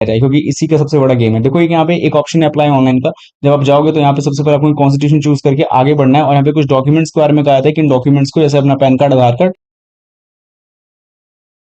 जाए, क्योंकि इसी का सबसे बड़ा गेम है। देखो एक यहाँ पे एक ऑप्शन है अप्लाई ऑनलाइन का। जब आप जाओगे तो यहाँ पे सबसे पहले आपको कॉन्स्टिट्यूशन चूज करके आगे बढ़ना है, और यहाँ पे कुछ डॉक्यूमेंट्स के बारे में कहा था कि इन डॉक्यूमेंट्स को, जैसे अपना पैन कार्ड, आधार कार्ड।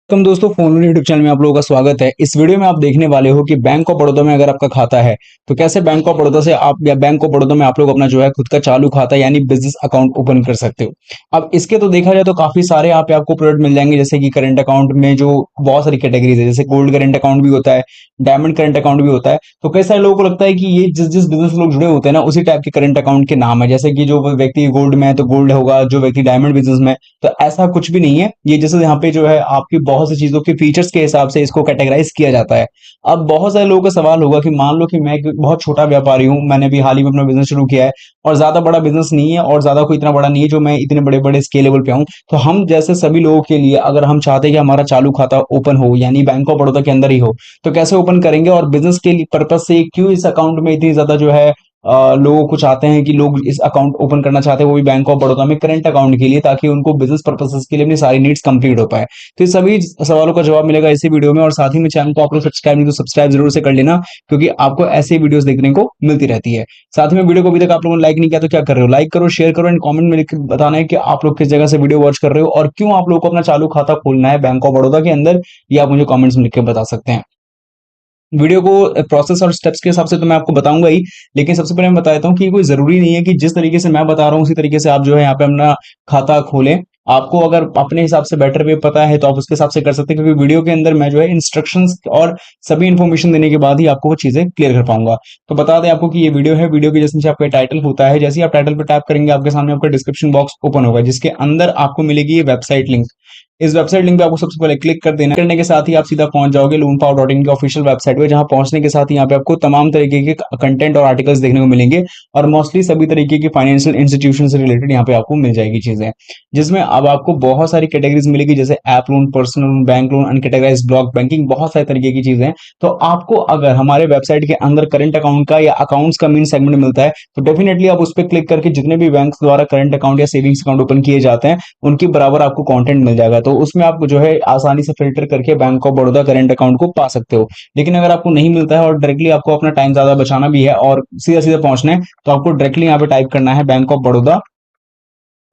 तुम दोस्तों, फोन यूट्यूब चैनल में आप लोगों का स्वागत है। इस वीडियो में आप देखने वाले हो कि बैंक ऑफ बड़ौदा में अगर आपका खाता है तो कैसे बैंक ऑफ बड़ौदा से आप, या बैंक ऑफ बड़ौदा में आप लोग अपना जो है खुद का चालू खाता यानी बिजनेस अकाउंट ओपन कर सकते हो। अब इसके तो देखा जाए तो काफी सारे यहाँ पे आपको प्रोडक्ट मिल जाएंगे, जैसे कि करंट अकाउंट में जो बहुत सारी कैटेगरीज है, जैसे गोल्ड करंट अकाउंट भी होता है, डायमंड करंट अकाउंट भी होता है। तो कई सारे लोगों को लगता है कि ये जिस जिस बिजनेस लोग जुड़े होते हैं ना, उसी टाइप के करंट अकाउंट के नाम है। जैसे कि जो व्यक्ति गोल्ड में है तो गोल्ड होगा, जो व्यक्ति डायमंड बिजनेस में है, तो ऐसा कुछ भी नहीं है। ये जैसे यहाँ पे जो है आपकी बहुत सी चीजों के फीचर्स के हिसाब से इसको कैटेगराइज किया जाता है। अब बहुत सारे लोगों का सवाल होगा कि मान लो कि मैं एक बहुत छोटा व्यापारी हूँ, मैंने भी हाल ही में अपना बिजनेस शुरू किया है, और ज्यादा बड़ा बिजनेस नहीं है, और ज्यादा कोई इतना बड़ा नहीं है जो मैं इतने बड़े बड़े स्केल लेवल पे आऊँ। तो हम जैसे सभी लोगों के लिए अगर हम चाहते हैं कि हमारा चालू खाता ओपन हो, यानी बैंक ऑफ बड़ौदा के अंदर ही हो, तो कैसे ओपन करेंगे, और बिजनेस के पर्पज से क्यों इस अकाउंट में इतनी ज्यादा जो है लोगों को चाहते हैं कि लोग इस अकाउंट ओपन करना चाहते हैं, वो भी बैंक ऑफ बड़ौदा में करंट अकाउंट के लिए, ताकि उनको बिजनेस पर्पसेस के लिए अपनी सारी नीड्स कंप्लीट हो पाए। तो ये सभी सवालों का जवाब मिलेगा इसी वीडियो में, और साथ ही में चैनल को आप लोग सब्सक्राइब नहीं तो सब्सक्राइब जरूर से कर लेना, क्योंकि आपको ऐसे वीडियोस देखने को मिलती रहती है। साथ ही में वीडियो को अभी तक आप लोगों ने लाइक नहीं किया तो क्या कर रहे हो, लाइक करो, शेयर करो, एंड कमेंट में लिख के बताना है कि आप लोग किस जगह से वीडियो वॉच कर रहे हो, और क्यों आप लोगों को अपना चालू खाता खोलना है बैंक ऑफ बड़ौदा के अंदर, ये आप मुझे कमेंट्स में लिख के बता सकते हैं। वीडियो को प्रोसेस और स्टेप्स के हिसाब से तो मैं आपको बताऊंगा ही, लेकिन सबसे पहले मैं बता देता हूँ कि कोई जरूरी नहीं है कि जिस तरीके से मैं बता रहा हूँ उसी तरीके से आप जो है यहाँ पे अपना खाता खोलें। आपको अगर अपने हिसाब से बेटर वे पता है तो आप उसके हिसाब से कर सकते हैं, क्योंकि वीडियो के अंदर मैं जो है इंस्ट्रक्शंस और सभी इन्फॉर्मेशन देने के बाद ही आपको वो चीजें क्लियर कर पाऊंगा। तो बता दें आपको कि ये वीडियो है, वीडियो के जैसे नीचे आपका टाइटल होता है, जैसे ही आप टाइटल पर टैप करेंगे आपके सामने आपका डिस्क्रिप्शन बॉक्स ओपन होगा, जिसके अंदर आपको मिलेगी ये वेबसाइट लिंक। इस वेबसाइट लिंक पे आपको सबसे पहले क्लिक कर देना, करने के साथ ही आप सीधा पहुंच जाओगे loanpower.in की ऑफिशियल वेबसाइट पे, जहां पहुंचने के साथ ही यहाँ पे आपको तमाम तरीके के कंटेंट और आर्टिकल्स देखने को मिलेंगे, और मोस्टली सभी तरीके की फाइनेंशियल इंस्टीट्यूशन से रिलेटेड यहाँ पे आपको मिल जाएगी चीजें, जिसमें अब आपको बहुत सारी कैटेगरीज मिलेगी, जैसे app loan, personal loan, bank loan, uncategorise block banking, बहुत सारे तरीके की चीजें हैं। तो आपको अगर हमारे वेबसाइट के अंदर करंट अकाउंट का या अकाउंट्स का मेन सेगमेंट मिलता है, तो डेफिनेटली आप उस पर क्लिक करके जितने भी बैंक द्वारा करंट अकाउंट या सेविंग्स अकाउंट ओपन किए जाते हैं उनके बराबर आपको कंटेंट मिल जाएगा। तो उसमें आप जो है आसानी से फिल्टर करके bank of Baroda current account को पा सकते हो। लेकिन अगर आपको नहीं मिलता है और डायरेक्टली आपको अपना टाइम ज्यादा बचाना भी है और सीधा सीधा पहुंचना है, तो आपको डायरेक्टली यहाँ पे टाइप करना है bank of Baroda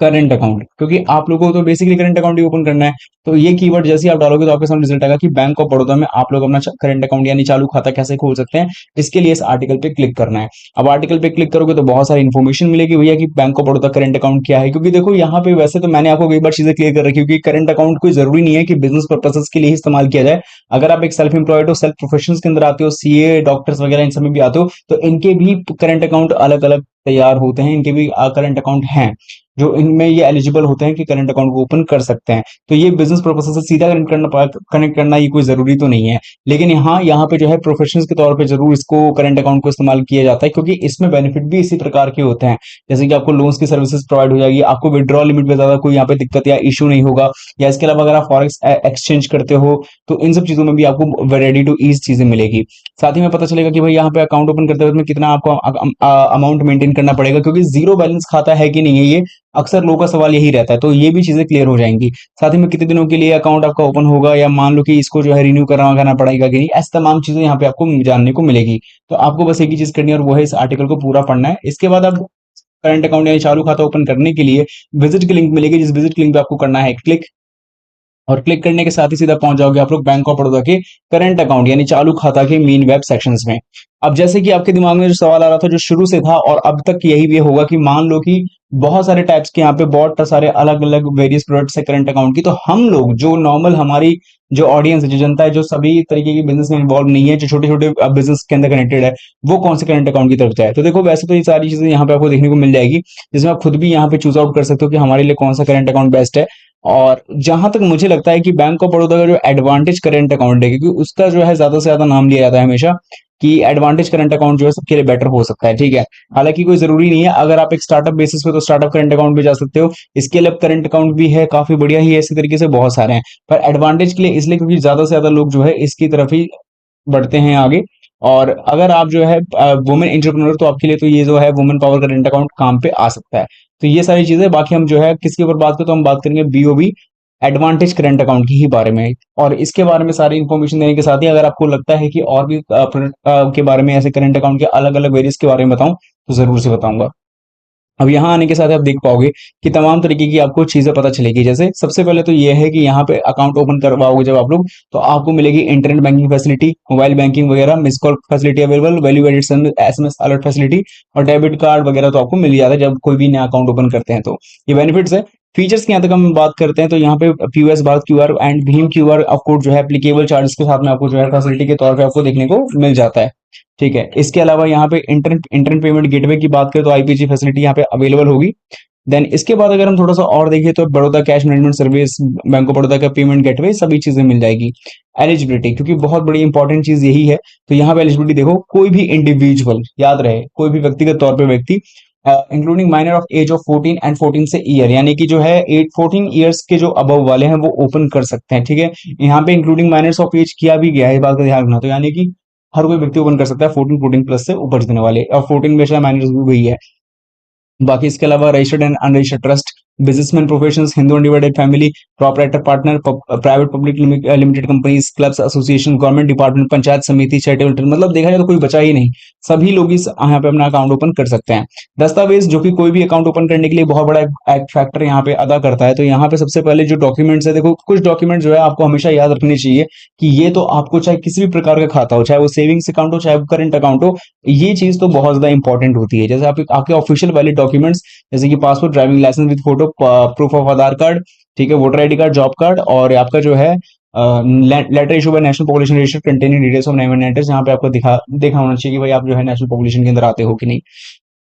current account, क्योंकि आप लोगों को तो बेसिकली करंट अकाउंट ही ओपन करना है। तो ये कीवर्ड जैसे ही आप डालोगे तो आपके सामने रिजल्ट आएगा कि बैंक ऑफ बड़ौदा में आप लोग अपना करंट अकाउंट यानी चालू खाता कैसे खोल सकते हैं। इसके लिए इस आर्टिकल पे क्लिक करना है। अब आर्टिकल पे क्लिक करोगे तो बहुत सारी इन्फॉर्मेशन मिलेगी भैया कि bank of Baroda current account क्या है, क्योंकि देखो यहाँ पे वैसे तो मैंने आपको कई बार चीजें क्लियर कर रखी है, क्योंकि करंट अकाउंट कोई जरूरी नहीं है कि बिजनेस पर्पसेस के लिए ही इस्तेमाल किया जाए। अगर आप एक सेल्फ एम्प्लॉयड हो, सेल्फ प्रोफेशन के अंदर आते हो, सीए, डॉक्टर्स वगैरह इन सब में भी आते हो, तो इनके भी करंट अकाउंट अलग अलग तैयार होते हैं, इनके भी करंट अकाउंट हैं जो इनमें ये एलिजिबल होते हैं कि करंट अकाउंट को ओपन कर सकते हैं। तो ये बिजनेस पर्पस से सीधा कनेक्ट करना ये कोई जरूरी तो नहीं है, लेकिन यहाँ पे जो है प्रोफेशनल्स के तौर पे जरूर इसको करंट अकाउंट को इस्तेमाल किया जाता है, क्योंकि इसमें बेनिफिट भी इसी प्रकार के होते हैं। जैसे कि आपको लोन्स की सर्विसेज प्रोवाइड हो जाएगी, आपको विड्रॉ लिमिट में ज्यादा कोई यहाँ पे दिक्कत या इशू नहीं होगा, या इसके अलावा अगर आप फॉरेक्स एक्सचेंज करते हो तो इन सब चीजों में भी आपको रेडी टू ईज चीजें मिलेगी। साथ ही में पता चलेगा कि भाई यहाँ पे अकाउंट ओपन करते वक्त में कितना आपको अमाउंट मेंटेन करना पड़ेगा, क्योंकि जीरो बैलेंस खाता है कि नहीं है, ये अक्सर लोगों का सवाल यही रहता है। तो ये भी चीजें क्लियर हो जाएंगी। साथ ही में कितने दिनों के लिए अकाउंट आपका ओपन होगा, या मान लो कि इसको जो है रिन्यू करना पड़ेगा कि नहीं, ऐसी तमाम चीजें यहाँ पे आपको जानने को मिलेगी। तो आपको बस एक ही चीज करनी है, और वो है इस आर्टिकल को पूरा पढ़ना है। इसके बाद आप करंट अकाउंट यानी चालू खाता ओपन करने के लिए विजिट की लिंक मिलेगी, जिस विजिट की लिंक पे आपको करना है क्लिक, और क्लिक करने के साथ ही सीधा पहुंच जाओगे आप लोग बैंक ऑफ बड़ौदा के करंट अकाउंट यानी चालू खाता के मेन वेब सेक्शंस में। अब जैसे कि आपके दिमाग में जो सवाल आ रहा था, जो शुरू से था और अब तक यही भी होगा, कि मान लो कि बहुत सारे टाइप्स के यहाँ पे बहुत सारे अलग अलग वेरियस प्रोडक्ट्स है करंट अकाउंट की, तो हम लोग जो नॉर्मल हमारी जो ऑडियंस है, जो जनता है, जो सभी तरीके की बिजनेस में इन्वॉल्व नहीं है, जो छोटे छोटे बिजनेस के अंदर कनेक्टेड है, वो कौन से करंट अकाउंट की तरफ जाए। तो देखो वैसे तो ये सारी चीजें यहाँ पे आपको देखने को मिल जाएगी, जिसमें आप खुद भी यहाँ पे चूज आउट कर सकते हो कि हमारे लिए कौन सा करंट अकाउंट बेस्ट है। और जहां तक मुझे लगता है कि बैंक ऑफ बड़ौदा का जो एडवांटेज करंट अकाउंट है, क्योंकि उसका जो है ज्यादा से ज्यादा नाम लिया जाता है हमेशा कि एडवांटेज करंट अकाउंट जो है सबके लिए बेटर हो सकता है, ठीक है। हालांकि कोई जरूरी नहीं है, अगर आप एक स्टार्टअप बेसिस पे तो स्टार्टअप करंट अकाउंट भी जा सकते हो, इसके लिए करंट अकाउंट भी है, काफी बढ़िया ही है, इसी तरीके से बहुत सारे हैं। पर एडवांटेज के लिए इसलिए क्योंकि ज्यादा से ज्यादा लोग जो है इसकी तरफ ही बढ़ते हैं आगे। और अगर आप जो है वुमेन एंटरप्रेन्योर, तो आपके लिए तो ये जो है वुमेन पावर करंट अकाउंट काम पे आ सकता है। तो ये सारी चीजें, बाकी हम जो है किसके ऊपर बात करें तो हम बात करेंगे बीओबी एडवांटेज करंट अकाउंट की ही बारे में। और इसके बारे में सारी इन्फॉर्मेशन देने के साथ ही अगर आपको लगता है कि और भी के बारे में, ऐसे करंट अकाउंट के अलग अलग वेरियस के बारे में बताऊं, तो जरूर से बताऊंगा। अब यहाँ आने के साथ आप देख पाओगे कि तमाम तरीके की आपको चीजें पता चलेगी। जैसे सबसे पहले तो ये है कि यहाँ पे अकाउंट ओपन करवाओगे जब आप लोग, तो आपको मिलेगी internet banking facility, mobile banking वगैरह, miss call facility available, value added SMS alert facility, और डेबिट कार्ड वगैरह तो आपको मिल जाता है जब कोई भी नया अकाउंट ओपन करते हैं। तो ये बेनिफिट्स है। फीचर्स की यहाँ तक हम बात करते हैं तो यहाँ पे POS Bharat QR and Bhim QR code जो है एप्लीकेबल चार्जेस के साथ में आपको जो है फैसिलिटी के तौर पे आपको देखने को मिल जाता है। ठीक है, इसके अलावा यहाँ पे इंटरनेट इंटरनेट पेमेंट गेटवे की बात करें तो आईपीजी फैसिलिटी यहाँ पे अवेलेबल होगी। देन इसके बाद अगर हम थोड़ा सा और देखें तो Baroda cash management service, bank of Baroda का पेमेंट गेटवे, सभी चीजें मिल जाएगी। एलिजिबिलिटी, क्योंकि बहुत बड़ी इंपॉर्टेंट चीज यही है, तो यहाँ पे एलिजिबिलिटी देखो, कोई भी इंडिविजुअल, याद रहे, कोई भी व्यक्तिगत तौर पे व्यक्ति, including minor of age of 14 and 14 से ईयर, यानी कि जो है 14 ईयर्स के जो अबव वाले हैं वो ओपन कर सकते हैं। ठीक है, यहाँ पे इंक्लूडिंग माइनर्स ऑफ एज किया भी गया है, इस बात का ध्यान रखना। तो यानी कि हर कोई व्यक्ति ओपन कर सकता है 14 प्लस से ऊपर जितने वाले, और 14 में शायद माइनर्स भी वही है। बाकी इसके अलावा registered and unregistered trust, businessman professions, Hindu undivided family, proprietor partner, private public limited companies, clubs, association, government department, panchayat समिति, चैरिटेबल, मतलब देखा जाए तो कोई बचा ही नहीं, सभी लोग इस यहाँ पे अपना अकाउंट ओपन कर सकते हैं। दस्तावेज, जो कि कोई भी अकाउंट ओपन करने के लिए बहुत बड़ा एक फैक्टर यहाँ पे अदा करता है। तो यहाँ पे सबसे पहले जो डॉक्यूमेंट्स है, देखो कुछ डॉक्यूमेंट जो है आपको हमेशा याद रखने चाहिए कि ये तो आपको चाहे किसी भी प्रकार का खाता हो, चाहे वो सेविंग्स अकाउंट हो, चाहे वो करंट अकाउंट हो, ये चीज तो बहुत ज्यादा इंपॉर्टेंट होती है। जैसे आपके ऑफिशियल वैलिड डॉक्यूमेंट्स, जैसे कि passport, driving licence with photo, proof of Aadhaar card, ठीक है, voter ID card, job card, और आपका जो है letter issue by national population register containing details of name and address, जहाँ पे आपको देखा होना चाहिए कि भाई आप जो है नेशनल पॉपुलेशन के अंदर आते हो कि नहीं।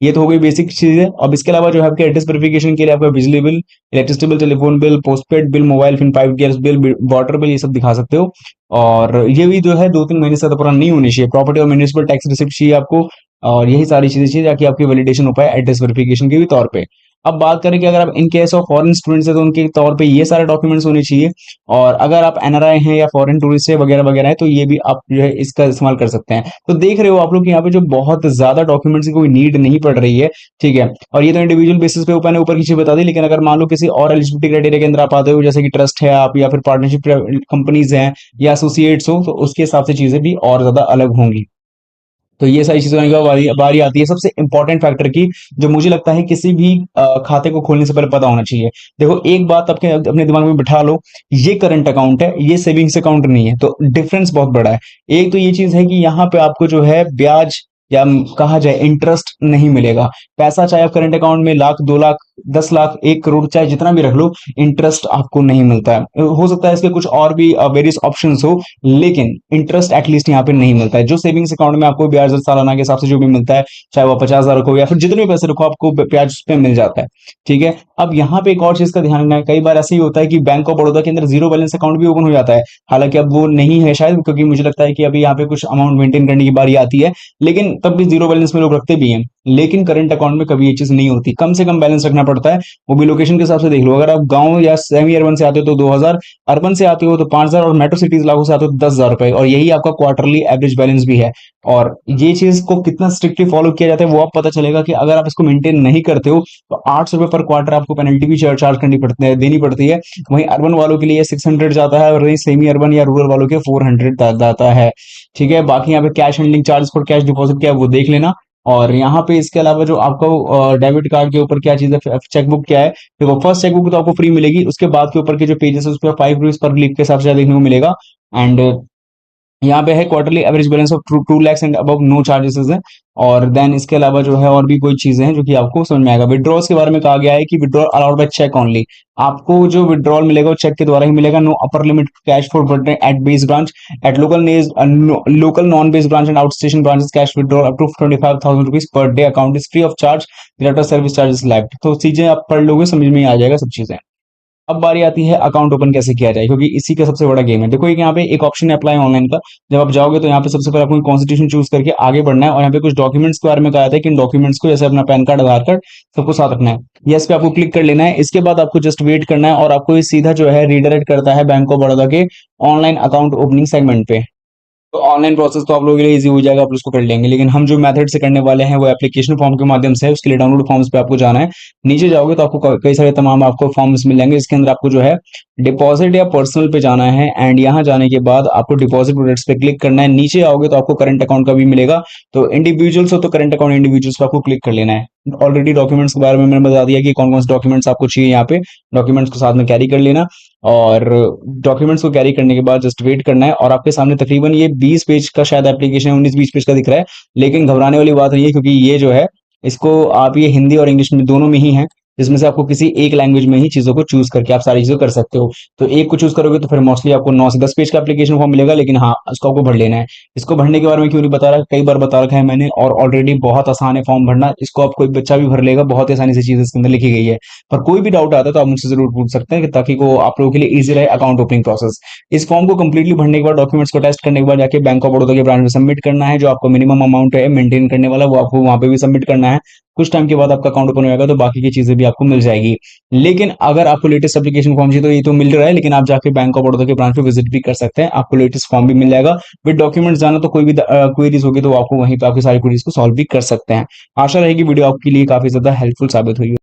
ये तो हो गई बेसिक चीज है। अब इसके अलावा जो है आपके एड्रेस वेरिफिकेशन के लिए आपका बिजली bill, electricity bill, telephone bill, postpaid bill, mobile फिन 5 गैस बिल, वाटर बिल, ये सब दिखा सकते हो। और ये भी जो है 2-3 महीने से ज्यादा पुराना नहीं होनी चाहिए। प्रॉपर्टी और म्यूनिसिपल टैक्स रिसिप्ट चाहिए आपको, और यही सारी चीजें चाहिए ताकि आपकी वैलिडेशन हो पाए एड्रेस वेरिफिकेशन के भी तौर पे। अब बात करें कि अगर आप in case of foreign students है तो उनके तौर पे ये सारे डॉक्यूमेंट्स होने चाहिए। और अगर आप एनआरआई हैं या फॉरेन टूरिस्ट है वगैरह वगैरह है, तो ये भी आप जो है इसका इस्तेमाल कर सकते हैं। तो देख रहे हो आप लोग कि यहाँ पे जो बहुत ज्यादा डॉक्यूमेंट्स की कोई नीड नहीं पड़ रही है। ठीक है, और ये तो इंडिविजुअल बेसिस पे मैंने ऊपर की चीज बता दी, लेकिन अगर मान लो किसी और एलिजिबिलिटी क्राइटेरिया के अंदर आप आते हो, जैसे कि ट्रस्ट है आप, या फिर पार्टनरशिप कंपनीज हैं, या एसोसिएट्स हो, तो उसके हिसाब से चीजें भी और ज्यादा अलग होंगी। तो ये सारी चीजें होने के बाद बारी आती है सबसे इंपॉर्टेंट फैक्टर की, जो मुझे लगता है किसी भी खाते को खोलने से पहले पता होना चाहिए। देखो एक बात आपके अपने दिमाग में बिठा लो, ये करंट अकाउंट है, ये सेविंग्स अकाउंट नहीं है। तो डिफरेंस बहुत बड़ा है। एक तो ये चीज है कि यहाँ पे आपको जो है ब्याज, या कहा जाए इंटरेस्ट, नहीं मिलेगा। पैसा चाहे आप करंट अकाउंट में 1 लाख, 2 लाख, 10 लाख, 1 करोड़, चाहे जितना भी रख लो, इंटरेस्ट आपको नहीं मिलता है। हो सकता है इसके कुछ और भी वेरियस ऑप्शंस हो, लेकिन इंटरेस्ट एटलीस्ट यहाँ पे नहीं मिलता है। जो सेविंग्स अकाउंट में आपको ब्याज सालाना के हिसाब से जो भी मिलता है, चाहे वो 50,000 रखो या फिर जितने भी पैसे रखो, आपको ब्याज पे मिल जाता है। ठीक है, अब यहाँ पे एक और चीज का ध्यान रखना है, कई बार ऐसा ही होता है कि बैंक ऑफ बड़ौदा के अंदर जीरो बैलेंस अकाउंट भी ओपन हो जाता है। हालांकि अब वो नहीं है शायद, क्योंकि मुझे लगता है कि अभी यहाँ पे कुछ अमाउंट मेंटेन करने की बारी आती है, लेकिन तब भी जीरो बैलेंस में लोग रखते भी हैं। लेकिन करंट अकाउंट में कभी ये चीज नहीं होती, कम से कम बैलेंस रखना पड़ता है। वो भी लोकेशन के हिसाब से देख लो, अगर आप गांव या सेमी अर्बन से आते हो तो 2,000, अर्बन से आते हो तो 5,000, और मेट्रो सिटीज लागू से आते हो तो 10,000 रुपए, और यही आपका क्वार्टरली एवरेज बैलेंस भी है। और ये चीज को कितना स्ट्रिक्टली फॉलो किया जाता है वो आप पता चलेगा कि अगर आप इसको मेंटेन नहीं करते हो तो 800 रुपए पर क्वार्टर आपको पेनल्टी भी चार्ज करनी पड़ती है, देनी पड़ती है। वहीं अर्बन वालों के लिए 600 जाता है, और वहीं सेमी अर्बन या रूरल वालों के 400 जाता है। ठीक है, बाकी यहाँ पे cash handling charge for cash deposit क्या है वो देख लेना। और यहाँ पे इसके अलावा जो आपको डेबिट कार्ड के ऊपर क्या चीज है, चेकबुक क्या है, देखो फर्स्ट चेकबुक तो आपको फ्री मिलेगी, उसके बाद के ऊपर के जो पेजेस है उस पर 5 रुपीज पर लीफ के हिसाब से देखने को मिलेगा। एंड यहाँ पे है quarterly average balance of 2 lakhs and above, no charges है। और देन इसके अलावा जो है और भी कोई चीजें हैं जो कि आपको समझ में आएगा। विड्रॉल्स के बारे में कहा गया है कि withdrawal allowed by cheque only, आपको जो विड्रॉल मिलेगा वो चेक के द्वारा ही मिलेगा। No upper limit cash for withdraw at base branch, at local non base branch and outstation branches cash withdrawal up to 25,000 rupees per day, account is free of charge, data service charges left. तो चीजें आप पढ़ लोगे, समझ में आ जाएगा सब चीजें। अब बारी आती है अकाउंट ओपन कैसे किया जाए, क्योंकि इसी का सबसे बड़ा गेम है। देखो एक यहाँ पे एक ऑप्शन है अप्लाई ऑनलाइन का, जब आप जाओगे तो यहाँ पे सबसे पहले आपको कॉन्स्टिट्यूशन चूज करके आगे बढ़ना है। और यहाँ पे कुछ डॉक्यूमेंट्स के बारे में कहा जाता है कि इन डॉक्यूमेंट्स को, जैसे अपना पैन कार्ड, आधार कार्ड, सबको साथ रखना है। यस पे आपको क्लिक कर लेना है। इसके बाद आपको जस्ट वेट करना है, और आपको ये सीधा जो है रीडायरेक्ट करता है बैंक ऑफ बड़ौदा के ऑनलाइन अकाउंट ओपनिंग सेगमेंट पे। तो ऑनलाइन प्रोसेस तो आप लोगों के लिए इजी हो जाएगा, आप उसको कर लेंगे। लेकिन हम जो मेथड से करने वाले हैं वो एप्लीकेशन फॉर्म के माध्यम से है। उसके लिए डाउनलोड फॉर्म्स पे आपको जाना है। नीचे जाओगे तो आपको कई सारे तमाम आपको फॉर्म्स मिल जाएंगे, इसके अंदर आपको जो है डिपॉजिट या पर्सनल पे जाना है एंड यहाँ जाने के बाद आपको डिपॉजिट प्रोडक्ट्स पे क्लिक करना है। नीचे आओगे तो आपको करंट अकाउंट का भी मिलेगा। तो इंडिविजुअल्स हो तो करंट अकाउंट इंडिविजुअल्स पे आपको क्लिक कर लेना है। ऑलरेडी डॉक्यूमेंट्स के बारे में मैंने बता दिया कि कौन कौन से डॉक्यूमेंट्स आपको चाहिए। यहाँ पे डॉक्यूमेंट्स को साथ में कैरी कर लेना और डॉक्यूमेंट्स को कैरी करने के बाद जस्ट वेट करना है। और आपके सामने तकरीबन ये 20 पेज का शायद एप्लीकेशन 19-20 पेज का दिख रहा है, लेकिन घबराने वाली बात नहीं है, क्योंकि ये जो है इसको आप ये हिंदी और इंग्लिश में दोनों में ही है, जिसमें से आपको किसी एक लैंग्वेज में ही चीज़ों को चूज़ करके आप सारी चीज़ें कर सकते हो। तो एक को चूज़ करोगे तो फिर मोस्टली आपको 9 से 10 पेज का एप्लीकेशन फॉर्म मिलेगा, लेकिन हाँ, इसको आपको भर लेना है। इसको भरने के बारे में क्यों नहीं बता रहा, कई बार बता रखा है मैंने, और ऑलरेडी बहुत आसान है फॉर्म भरना। इसको आप कोई बच्चा भी भर लेगा, बहुत ही आसानी से चीज़ें इसके अंदर लिखी गई है। पर कोई भी डाउट आता है तो आप मुझसे ज़रूर पूछ सकते हैं, ताकि वो आप लोगों के लिए ईज़ी रहे अकाउंट ओपनिंग प्रोसेस। इस फॉर्म को कंप्लीटली भरने के बाद, डॉक्यूमेंट्स को टेस्ट करने के बाद जाके बैंक ऑफ बड़ौदा के ब्रांच में सबमिट करना है। जो आपको मिनिमम अमाउंट है मेंटेन करने वाला, वो आपको वहाँ पे भी सबमिट करना है। कुछ टाइम के बाद आपका अकाउंट ओपन हो जाएगा तो बाकी की चीजें भी आपको मिल जाएगी। लेकिन अगर आपको लेटेस्ट एप्लीकेशन फॉर्म चाहिए तो ये तो मिल रहा है, लेकिन आप जाके बैंक ऑफ बड़ौदा के ब्रांच पे विजिट भी कर सकते हैं, आपको लेटेस्ट फॉर्म भी मिल जाएगा। विद डॉक्यूमेंट्स जाना तो कोई भी क्वेरीज होगी तो आपको वहीं पे आपकी सारी क्वेरीज को सॉल्व भी कर सकते हैं। आशा रहेगी वीडियो आपके लिए काफी ज्यादा हेल्पफुल साबित हुई।